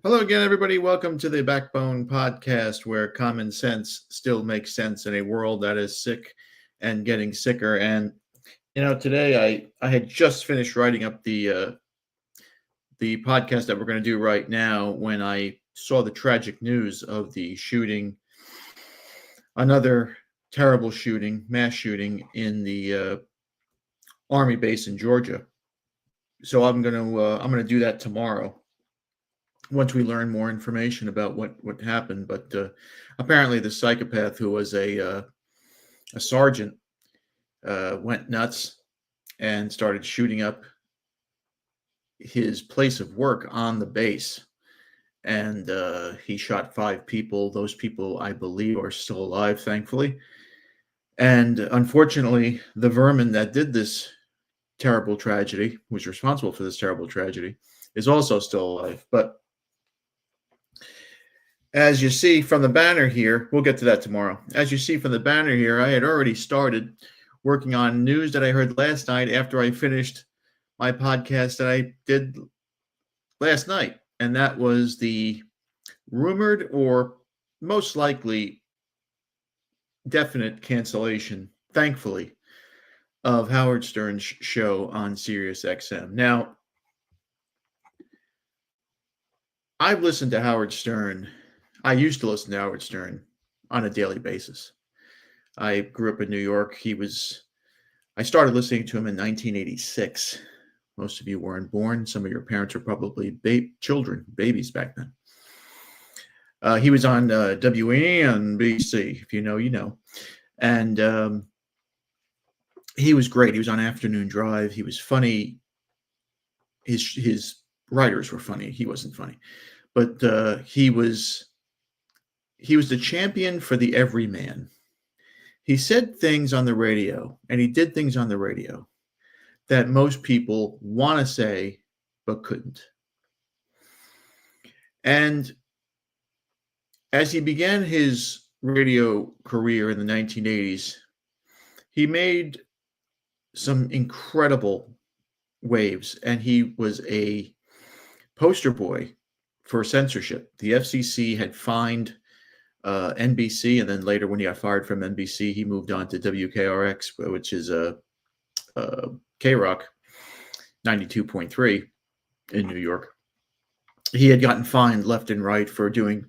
Hello again, everybody. Welcome to the Backbone Podcast, where common sense still makes sense in a world that is sick and getting sicker. And today I had just finished writing up the podcast that we're going to do right now when I saw the tragic news of the shooting, another terrible shooting, mass shooting in the Army base in Georgia. So I'm gonna do that tomorrow once we learn more information about what happened. But apparently, the psychopath who was a sergeant went nuts and started shooting up his place of work on the base. And he shot 5 people. Those people, I believe, are still alive, thankfully. And unfortunately, the vermin that did this terrible tragedy, was responsible for this terrible tragedy, is also still alive. But as you see from the banner here, we'll get to that tomorrow. As you see from the banner here, I had already started working on news that I heard last night after I finished my podcast that I did last night. And that was the rumored or most likely definite cancellation, thankfully, of Howard Stern's show on Sirius XM. Now, I've listened to Howard Stern. I used to listen to Howard Stern on a daily basis. I grew up in New York. I started listening to him in 1986. Most of you weren't born. Some of your parents were probably babies back then. He was on WNBC. If you know, you know. And he was great. He was on Afternoon Drive. He was funny. His writers were funny. He wasn't funny. But he was the champion for the everyman. He said things on the radio, and he did things on the radio that most people want to say but couldn't. And as he began his radio career in the 1980s, he made some incredible waves, and he was a poster boy for censorship. The FCC had fined NBC, and then later when he got fired from NBC, he moved on to WKRX, which is K-Rock 92.3 in New York. He had gotten fined left and right for doing,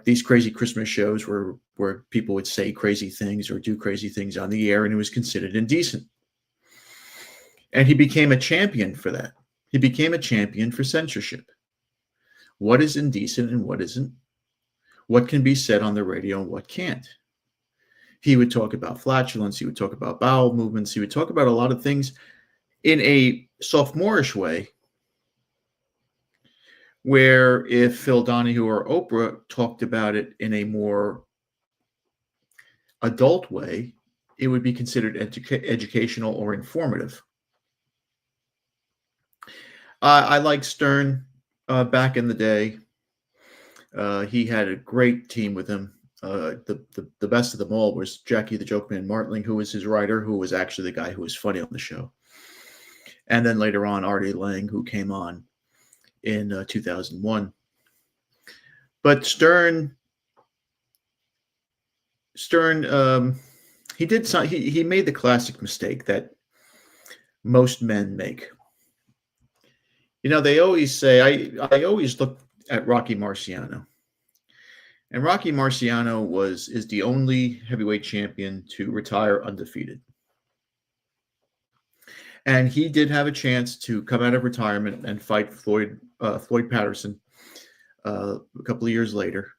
these crazy Christmas shows where people would say crazy things or do crazy things on the air, and it was considered indecent. And he became a champion for that. He became a champion for censorship. What is indecent and what isn't? What can be said on the radio and what can't? He would talk about flatulence. He would talk about bowel movements. He would talk about a lot of things in a sophomorish way, where if Phil Donahue or Oprah talked about it in a more adult way, it would be considered educational or informative. I like Stern back in the day. He had a great team with him. The best of them all was Jackie the Joke Man Martling, who was his writer, who was actually the guy who was funny on the show. And then later on, Artie Lang, who came on in 2001. But Stern, he made the classic mistake that most men make. They always say, I always look at Rocky Marciano. And Rocky Marciano is the only heavyweight champion to retire undefeated. And he did have a chance to come out of retirement and fight Floyd Patterson a couple of years later.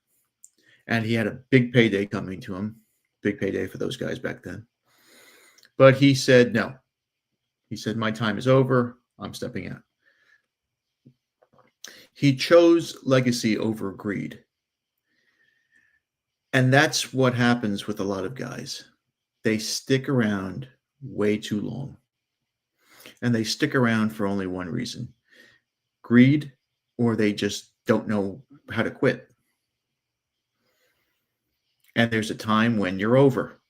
And he had a big payday coming to him. Big payday for those guys back then. But he said no. He said, my time is over. I'm stepping out. He chose legacy over greed. And that's what happens with a lot of guys. They stick around way too long. And they stick around for only one reason: greed, or they just don't know how to quit. And there's a time when you're over.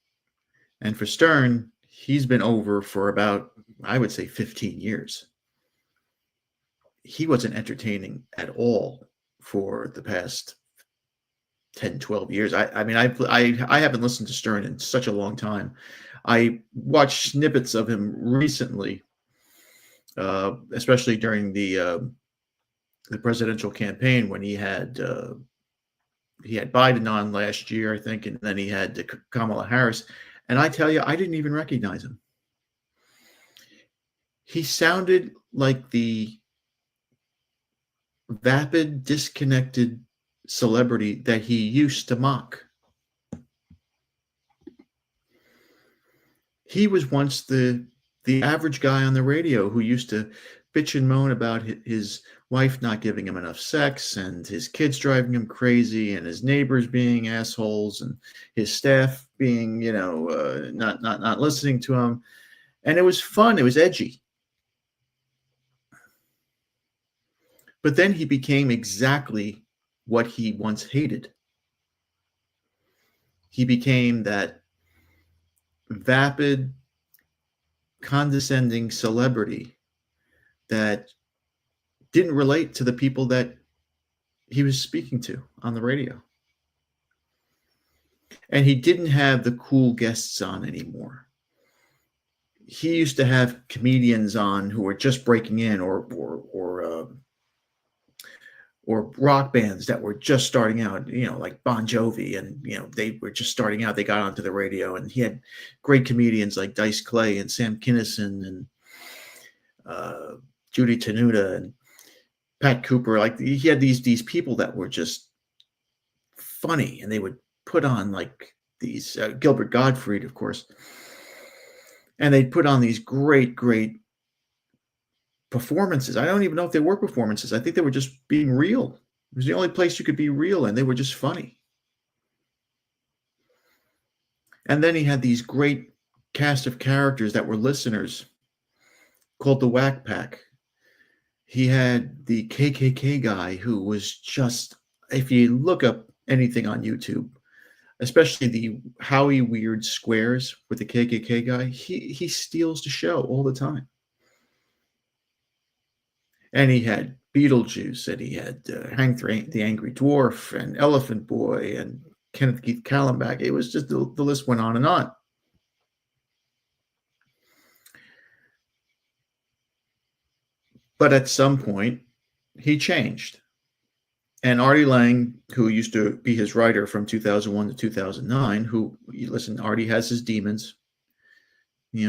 And for Stern, he's been over for about, I would say, 15 years. He wasn't entertaining at all for the past 10, 12 years. I mean, I haven't listened to Stern in such a long time. I watched snippets of him recently, especially during the presidential campaign when he had Biden on last year, I think, and then he had Kamala Harris. And I tell you, I didn't even recognize him. He sounded like the vapid, disconnected celebrity that he used to mock. He was once the average guy on the radio who used to bitch and moan about his wife not giving him enough sex and his kids driving him crazy and his neighbors being assholes and his staff being, not listening to him. And it was fun. It was edgy. But then he became exactly what he once hated. He became that vapid, condescending celebrity that didn't relate to the people that he was speaking to on the radio. And he didn't have the cool guests on anymore. He used to have comedians on who were just breaking in, or rock bands that were just starting out, like Bon Jovi, and they were just starting out. They got onto the radio, and he had great comedians like Dice Clay and Sam Kinison and Judy Tenuta and Pat Cooper. Like, he had these people that were just funny, and they would put on like these Gilbert Gottfried, of course, and they'd put on these great performances. I don't even know if they were performances. I think they were just being real. It was the only place you could be real, and they were just funny. And then he had these great cast of characters that were listeners called the Whack Pack. He had the KKK guy who was just, if you look up anything on YouTube, especially the Howie Weird Squares with the KKK guy, he steals the show all the time. And he had Beetlejuice, and he had Hank the Angry Dwarf, and Elephant Boy, and Kenneth Keith Kallenbach. It was just, the list went on and on. But at some point, he changed. And Artie Lang, who used to be his writer from 2001 to 2009, listen, Artie has his demons.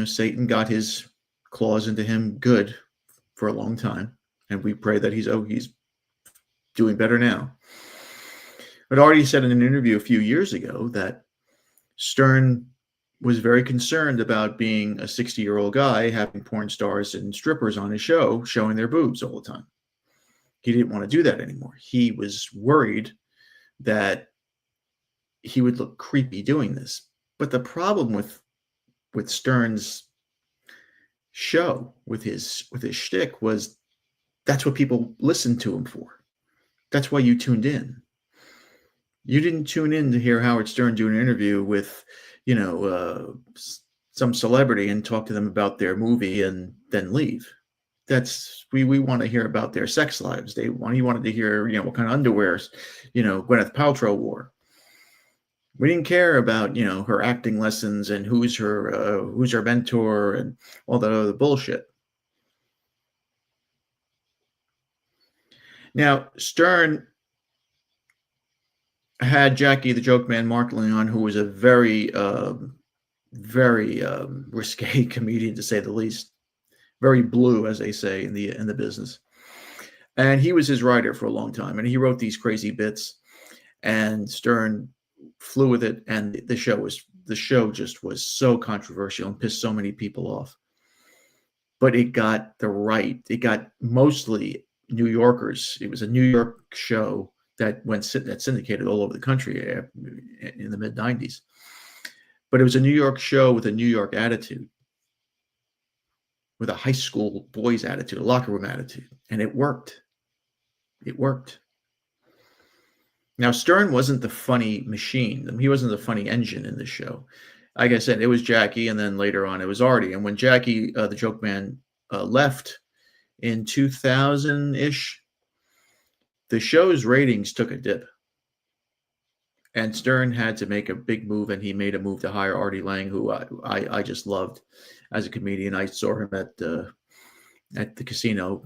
Satan got his claws into him good for a long time. And we pray that he's doing better now. But Artie said in an interview a few years ago that Stern was very concerned about being a 60-year-old guy having porn stars and strippers on his show showing their boobs all the time. He didn't want to do that anymore. He was worried that he would look creepy doing this. But the problem with Stern's show, with his shtick, was that's what people listened to him for. That's why you tuned in. You didn't tune in to hear Howard Stern do an interview with, some celebrity and talk to them about their movie and then leave. We want to hear about their sex lives. He wanted to hear, what kind of underwears, Gwyneth Paltrow wore. We didn't care about, her acting lessons and who's her mentor and all that other bullshit. Now, Stern had Jackie the Joke Man Markling on, who was a very risque comedian, to say the least. Very blue, as they say in the business. And he was his writer for a long time, and he wrote these crazy bits. And Stern flew with it, and the show just was so controversial and pissed so many people off. But it got mostly New Yorkers. It was a New York show that syndicated all over the country in the mid-90s. But it was a New York show with a New York attitude, with a high school boys attitude, a locker room attitude. And it worked. It worked. Now, Stern wasn't the funny machine. He wasn't the funny engine in the show. Like I said, it was Jackie, and then later on it was Artie. And when Jackie, the Joke Man, left in 2000-ish, the show's ratings took a dip. And Stern had to make a big move, and he made a move to hire Artie Lang, who I just loved as a comedian. I saw him at the casino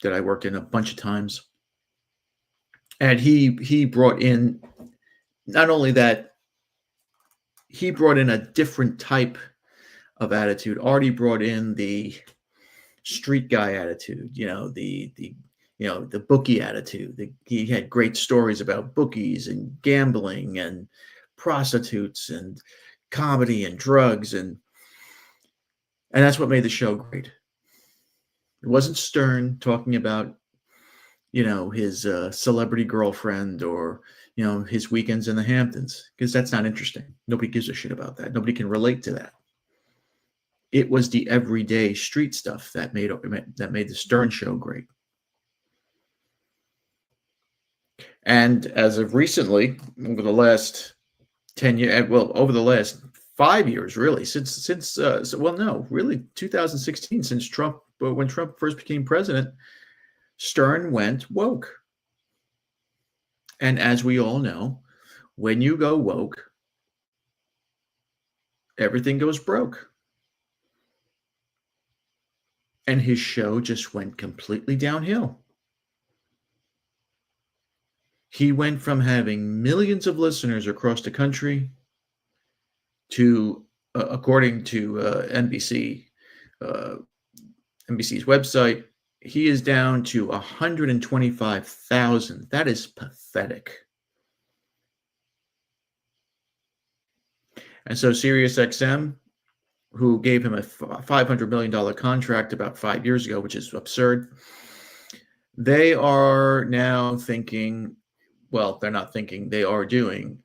that I worked in a bunch of times. And he brought in, not only that, he brought in a different type of attitude. Artie brought in the street guy attitude, the bookie attitude. He had great stories about bookies and gambling and prostitutes and comedy and drugs, and that's what made the show great. It wasn't Stern talking about, his celebrity girlfriend or, his weekends in the Hamptons, because that's not interesting. Nobody gives a shit about that. Nobody can relate to that. It was the everyday street stuff that made the Stern Show great. And as of recently, over the last 10 years, over the last 5 years, really, since 2016, since Trump, when Trump first became president, Stern went woke. And as we all know, when you go woke, everything goes broke. And his show just went completely downhill. He went from having millions of listeners across the country to, according to NBC's website, he is down to 125,000. That is pathetic. And so SiriusXM, who gave him a $500 million contract about 5 years ago, which is absurd, they are now thinking, well, they're not thinking, they are doing,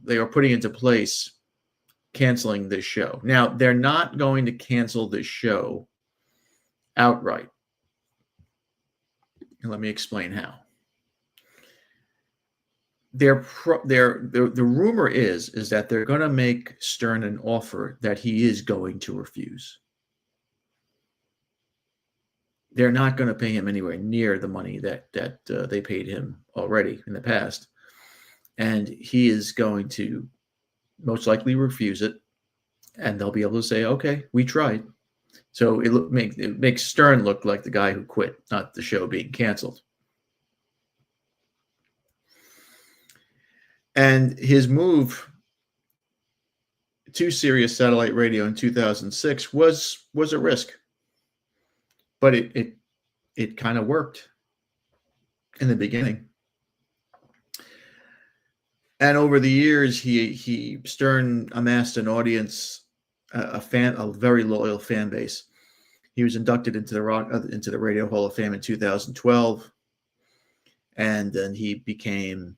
they are putting into place canceling this show. Now, they're not going to cancel this show outright. And let me explain how. The rumor is that they're going to make Stern an offer that he is going to refuse. They're not going to pay him anywhere near the money that they paid him already in the past. And he is going to most likely refuse it. And they'll be able to say, okay, we tried. So it makes Stern look like the guy who quit, not the show being canceled. And his move to Sirius Satellite Radio in 2006 was a risk. But it kind of worked in the beginning. And over the years, Stern amassed an audience, a very loyal fan base. He was inducted into the Radio Hall of Fame in 2012, and then he became,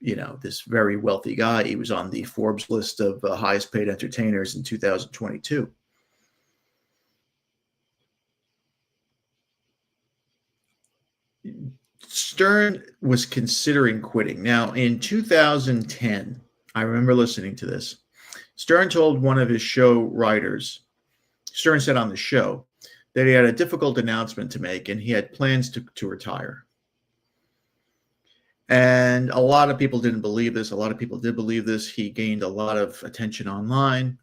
this very wealthy guy. He was on the Forbes list of highest paid entertainers in 2022. Stern was considering quitting. Now, in 2010, I remember listening to this. Stern told one of his show writers, Stern said on the show, that he had a difficult announcement to make and he had plans to retire. And a lot of people didn't believe this. A lot of people did believe this. He gained a lot of attention online,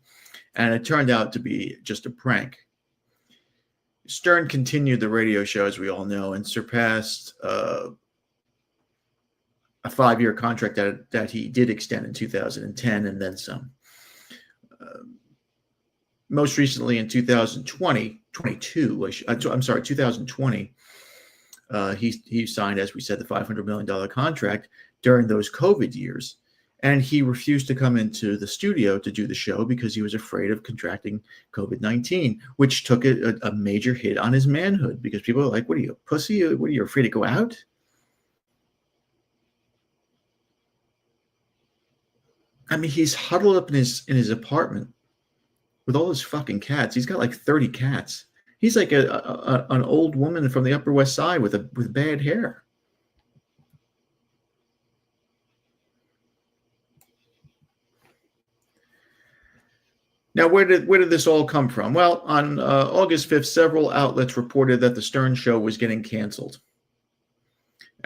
and it turned out to be just a prank. Stern continued the radio show, as we all know, and surpassed a 5-year contract that he did extend in 2010 and then some. Most recently in 2020, he signed, as we said, the $500 million contract during those COVID years. And he refused to come into the studio to do the show because he was afraid of contracting COVID-19, which took a major hit on his manhood because people are like, what are you, a pussy? What are you, afraid to go out? I mean, he's huddled up in his apartment with all his fucking cats. He's got like 30 cats. He's like an old woman from the Upper West Side with bad hair. Now, where did this all come from? Well, on August 5th, several outlets reported that the Stern Show was getting canceled.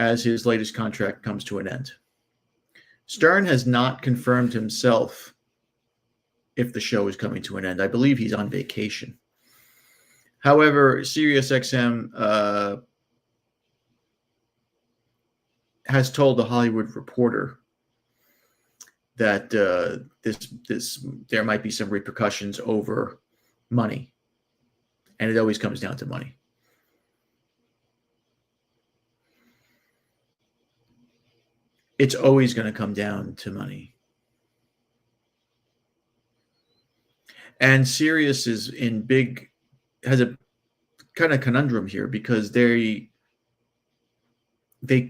as his latest contract comes to an end. Stern has not confirmed himself if the show is coming to an end. I believe he's on vacation. However, SiriusXM has told the Hollywood Reporter that there might be some repercussions over money, and it always comes down to money. It's always going to come down to money. And Sirius has a kind of conundrum here, because they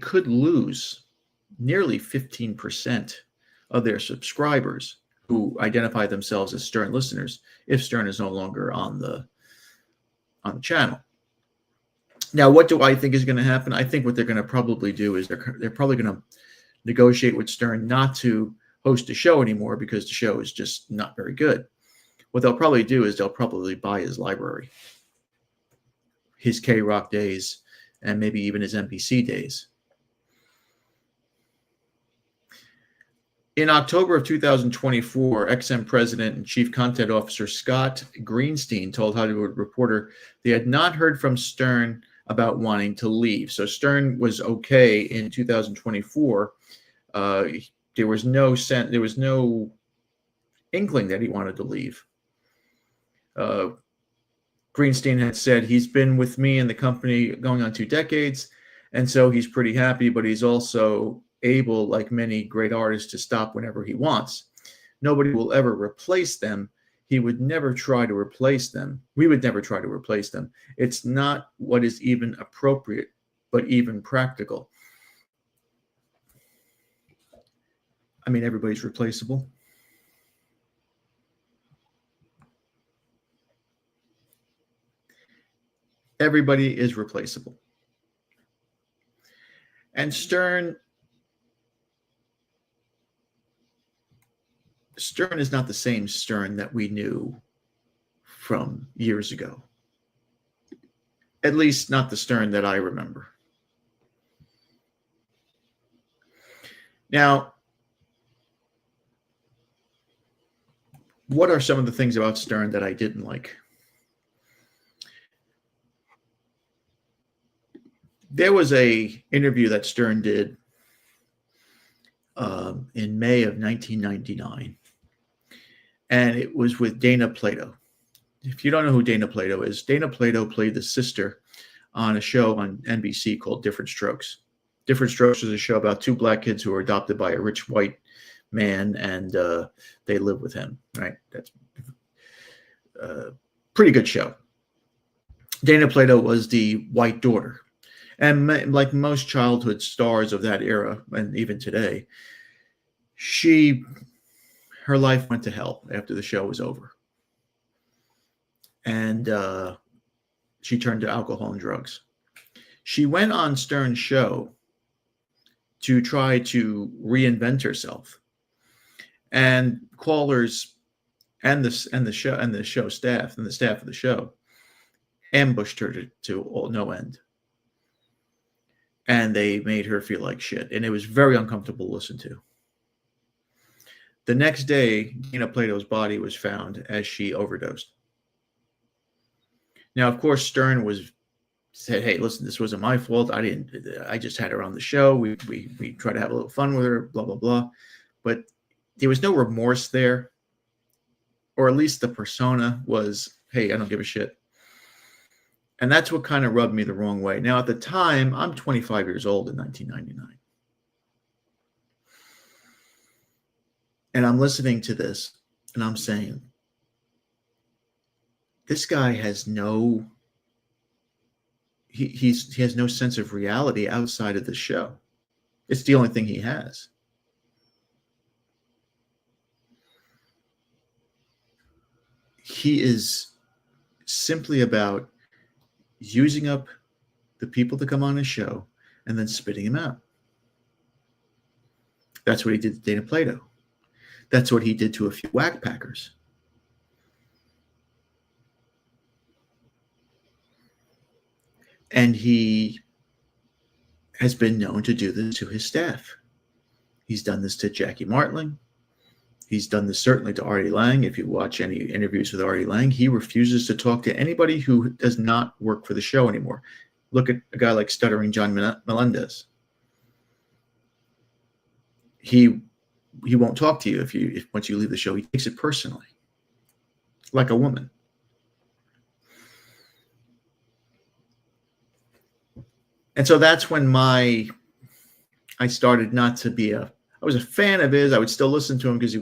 could lose nearly 15% of their subscribers who identify themselves as Stern listeners if Stern is no longer on the channel. Now, what do I think is going to happen? I think what they're going to probably do is they're probably going to negotiate with Stern not to host a show anymore, because the show is just not very good. What they'll probably do is they'll probably buy his library, his K-Rock days, and maybe even his NBC days. In October of 2024, XM President and Chief Content Officer Scott Greenstein told Hollywood Reporter they had not heard from Stern about wanting to leave. So Stern was okay in 2024. There was no inkling that he wanted to leave. Greenstein had said he's been with me and the company going on 2 decades, and so he's pretty happy, but he's also able, like many great artists, to stop whenever he wants. Nobody will ever replace them. He would never try to replace them. We would never try to replace them. It's not what is even appropriate, but even practical. I mean, everybody's replaceable. Everybody is replaceable. And Stern is not the same Stern that we knew from years ago. At least not the Stern that I remember. Now, what are some of the things about Stern that I didn't like? There was an interview that Stern did in May of 1999, and it was with Dana Plato. If you don't know who Dana Plato is, Dana Plato played the sister on a show on NBC called Different Strokes. Different Strokes is a show about 2 black kids who are adopted by a rich white man, and they live with him, right? That's a pretty good show. Dana Plato was the white daughter. And like most childhood stars of that era, and even today, her life went to hell after the show was over. And she turned to alcohol and drugs. She went on Stern's show to try to reinvent herself. And callers and the show staff and the staff of the show ambushed her to no end. And they made her feel like shit. And it was very uncomfortable to listen to. The next day, Dana Plato's body was found as she overdosed. Now, of course, Stern said, hey, listen, this wasn't my fault. I just had her on the show. We tried to have a little fun with her, blah, blah, blah. But there was no remorse there. Or at least the persona was, hey, I don't give a shit. And that's what kind of rubbed me the wrong way. Now, at the time, I'm 25 years old in 1999. And I'm listening to this, and I'm saying, this guy has he has no sense of reality outside of the show. It's the only thing he has. He is simply about using up the people that come on his show and then spitting him out. That's what he did to Dana Plato. That's what he did to a few whack packers. And he has been known to do this to his staff. He's done this to Jackie Martling. He's done this certainly to Artie Lange. If you watch any interviews with Artie Lange, he refuses to talk to anybody who does not work for the show anymore. Look at a guy like Stuttering John Melendez. He won't talk to you if once you leave the show. He takes it personally, like a woman. And so that's when I started not to be I was a fan of his. I would still listen to him because he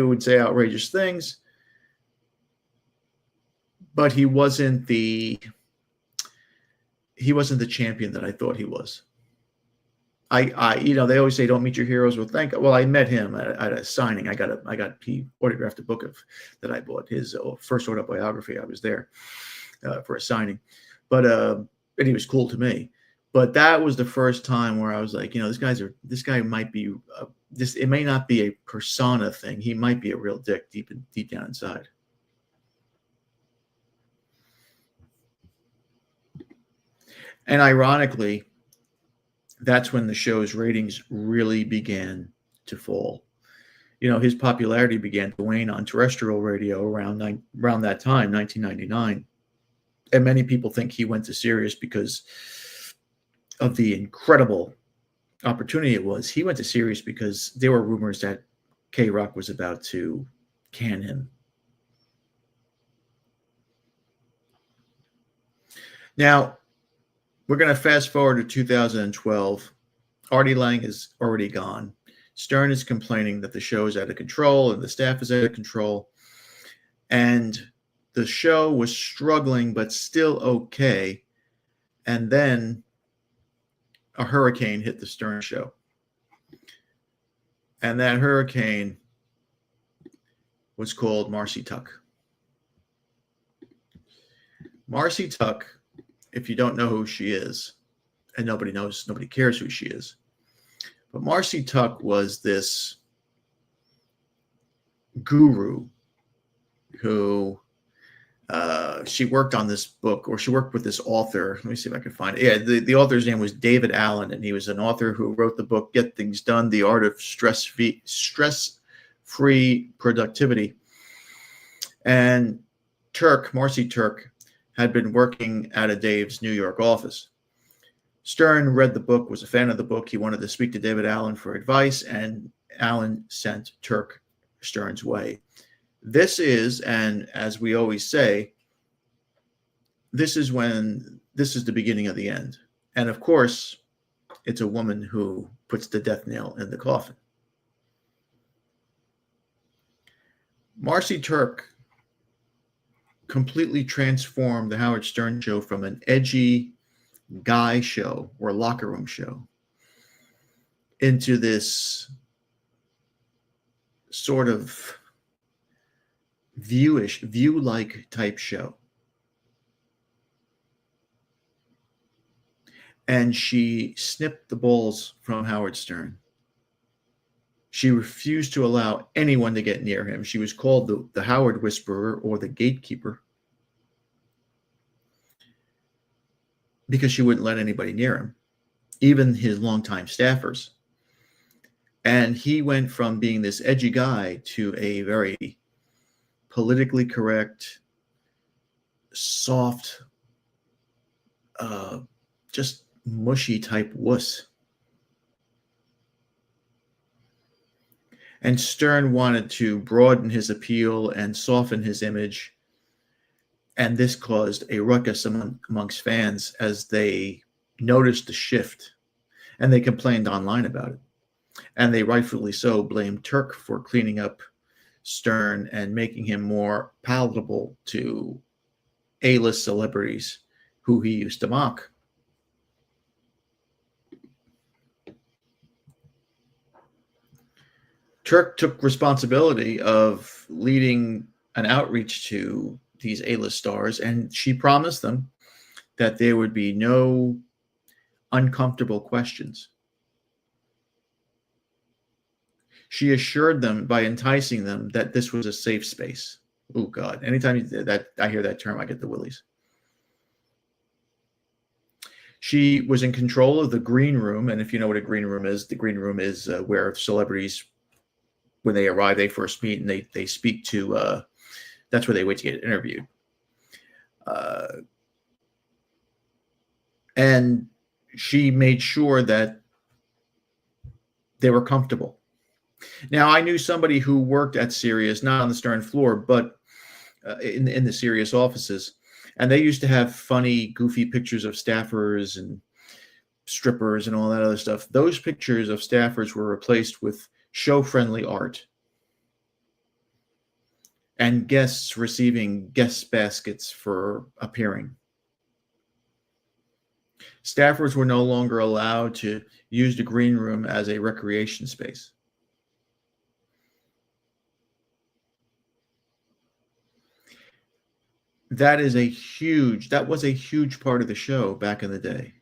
would say outrageous things, but he wasn't the champion that I thought he was. They always say don't meet your heroes. Well, I met him at a signing. He autographed a book that I bought, his first autobiography. I was there for a signing, but and he was cool to me. But that was the first time where I was like, this guy might be it may not be a persona thing. He might be a real dick deep down inside. And ironically, that's when the show's ratings really began to fall. His popularity began to wane on terrestrial radio around that time, 1999. And many people think he went to Sirius because of the incredible opportunity it was. He went to Sirius because there were rumors that K-Rock was about to can him. Now, we're going to fast forward to 2012. Artie Lange is already gone. Stern is complaining that the show is out of control and the staff is out of control. And the show was struggling, but still okay. And then a hurricane hit the Stern show. And that hurricane was called Marcy Tuck. Marcy Tuck, if you don't know who she is, and nobody cares who she is, but Marcy Tuck was this guru who she worked on this book, or she worked with this author. Let me see if I can find it. Yeah, the author's name was David Allen, and he was an author who wrote the book Get Things Done, The Art of Stress-Free Productivity. And Marcy Tuck, had been working at a Dave's New York office. Stern read the book, was a fan of the book. He wanted to speak to David Allen for advice, and Allen sent Tuck Stern's way. This is, and as we always say, this is the beginning of the end. And of course, it's a woman who puts the death nail in the coffin. Marcy Tuck completely transformed the Howard Stern show from an edgy guy show or locker room show into this sort of view-like type show. And she snipped the balls from Howard Stern. She refused to allow anyone to get near him. She was called the Howard Whisperer, or the Gatekeeper, because she wouldn't let anybody near him, even his longtime staffers. And he went from being this edgy guy to a very politically correct, soft, just mushy type wuss. And Stern wanted to broaden his appeal and soften his image. And this caused a ruckus amongst fans as they noticed the shift. And they complained online about it. And they rightfully so blamed Tuck for cleaning up Stern and making him more palatable to A-list celebrities who he used to mock. Tuck took responsibility of leading an outreach to these A-list stars, and she promised them that there would be no uncomfortable questions. She assured them by enticing them that this was a safe space. Oh God, anytime that I hear that term, I get the willies. She was in control of the green room, and if you know what a green room is, the green room is where celebrities, when they arrive, they first meet and they speak to. That's where they wait to get interviewed. And she made sure that they were comfortable. Now, I knew somebody who worked at Sirius, not on the Stern floor, but in the Sirius offices, and they used to have funny, goofy pictures of staffers and strippers and all that other stuff. Those pictures of staffers were replaced with show-friendly art and guests receiving guest baskets for appearing. Staffers were no longer allowed to use the green room as a recreation space. That was a huge part of the show back in the day.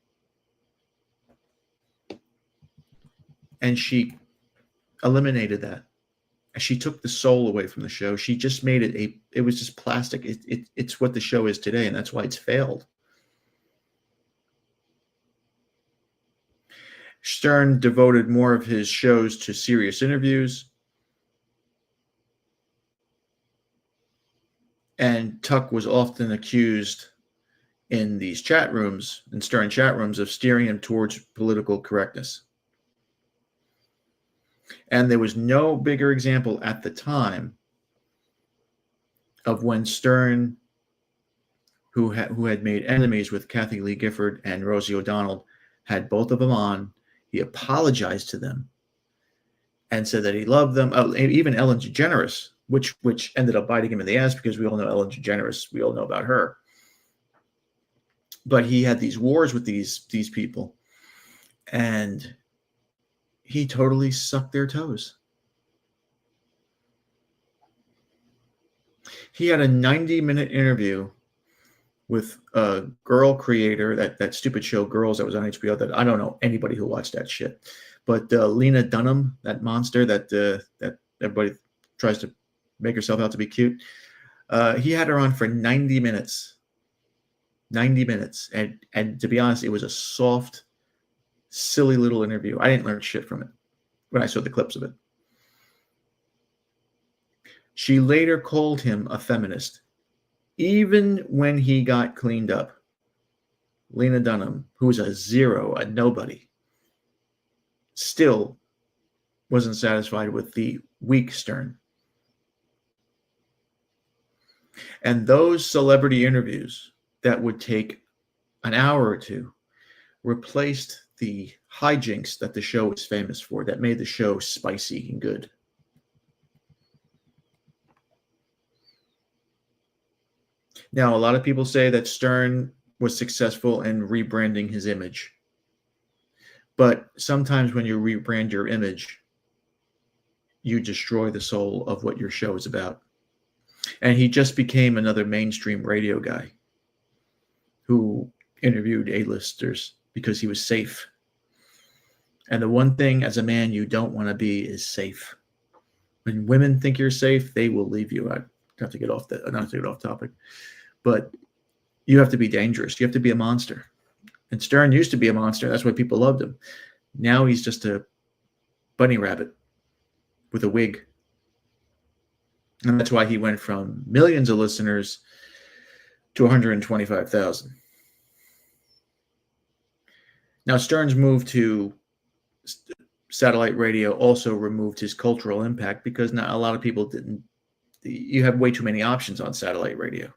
And she eliminated that. She took the soul away from the show. She just made it was just plastic. It's what the show is today, and that's why it's failed. Stern devoted more of his shows to serious interviews, and Tuck was often accused in these chat rooms, in Stern chat rooms, of steering him towards political correctness. And there was no bigger example at the time of when Stern, who had made enemies with Kathie Lee Gifford and Rosie O'Donnell, had both of them on. He apologized to them and said that he loved them. Even Ellen DeGeneres, which ended up biting him in the ass, because we all know Ellen DeGeneres. We all know about her. But he had these wars with these people, and he totally sucked their toes. He had a 90-minute interview with a girl creator, that stupid show Girls that was on HBO, that I don't know anybody who watched that shit. But Lena Dunham, that monster that everybody tries to make herself out to be cute, he had her on for 90 minutes. 90 minutes. And to be honest, it was a soft, silly little interview. I didn't learn shit from it when I saw the clips of it. She later called him a feminist, even when he got cleaned up. Lena Dunham, who was a zero, a nobody, still wasn't satisfied with the weak Stern. And those celebrity interviews that would take an hour or two replaced the hijinks that the show was famous for, that made the show spicy and good. Now, a lot of people say that Stern was successful in rebranding his image. But sometimes when you rebrand your image, you destroy the soul of what your show is about. And he just became another mainstream radio guy who interviewed A-listers because he was safe. And the one thing as a man you don't want to be is safe. When women think you're safe, they will leave you. I have to get off not to get off topic, but you have to be dangerous. You have to be a monster. And Stern used to be a monster. That's why people loved him. Now he's just a bunny rabbit with a wig. And that's why he went from millions of listeners to 125,000. Now, Stern's move to satellite radio also removed his cultural impact, because not a lot of people didn't. You have way too many options on satellite radio.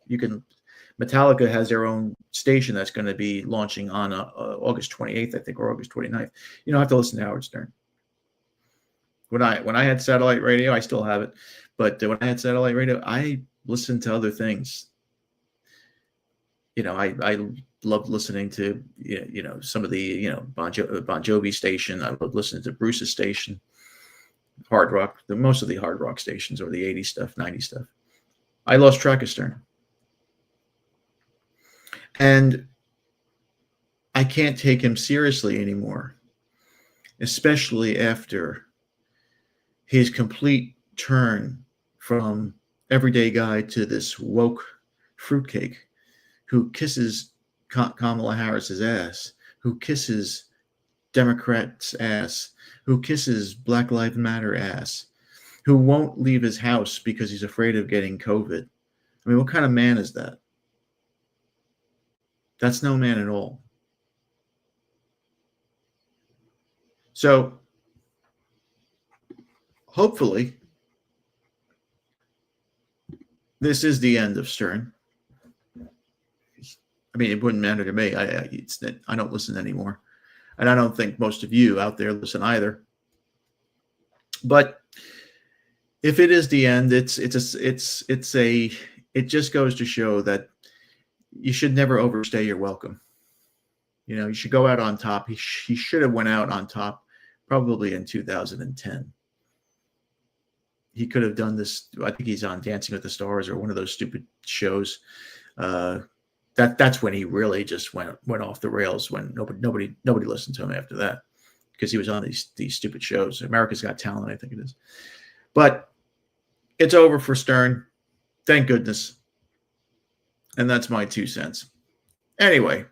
Metallica has their own station that's going to be launching on August 28th, I think, or August 29th. You don't have to listen to Howard Stern. When I had satellite radio, I still have it, but when I had satellite radio, I listened to other things. I loved listening to some of the Bon Jovi station. I loved listening to Bruce's station, hard rock. Most of the hard rock stations, or the 80s stuff, 90s stuff. I lost track of Stern. And I can't take him seriously anymore, especially after his complete turn from everyday guy to this woke fruitcake who kisses Kamala Harris's ass, who kisses Democrats' ass, who kisses Black Lives Matter ass, who won't leave his house because he's afraid of getting COVID. I mean, what kind of man is that? That's no man at all. So hopefully this is the end of Stern. I mean, it wouldn't matter to me. I don't listen anymore, and I don't think most of you out there listen either. But if it is the end, it just goes to show that you should never overstay your welcome. You know, you should go out on top. He should have went out on top probably in 2010. He could have done this. I think he's on Dancing with the Stars or one of those stupid shows. That's when he really just went off the rails, when nobody listened to him after that, because he was on these stupid shows. America's Got Talent, I think it is. But it's over for Stern. Thank goodness. And that's my 2 cents. Anyway,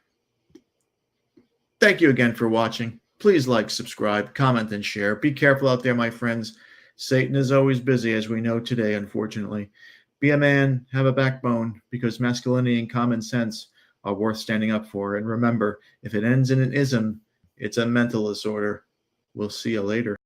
thank you again for watching. Please like, subscribe, comment, and share. Be careful out there, my friends. Satan is always busy, as we know today, unfortunately. Be a man, have a backbone, because masculinity and common sense are worth standing up for. And remember, if it ends in an ism, it's a mental disorder. We'll see you later.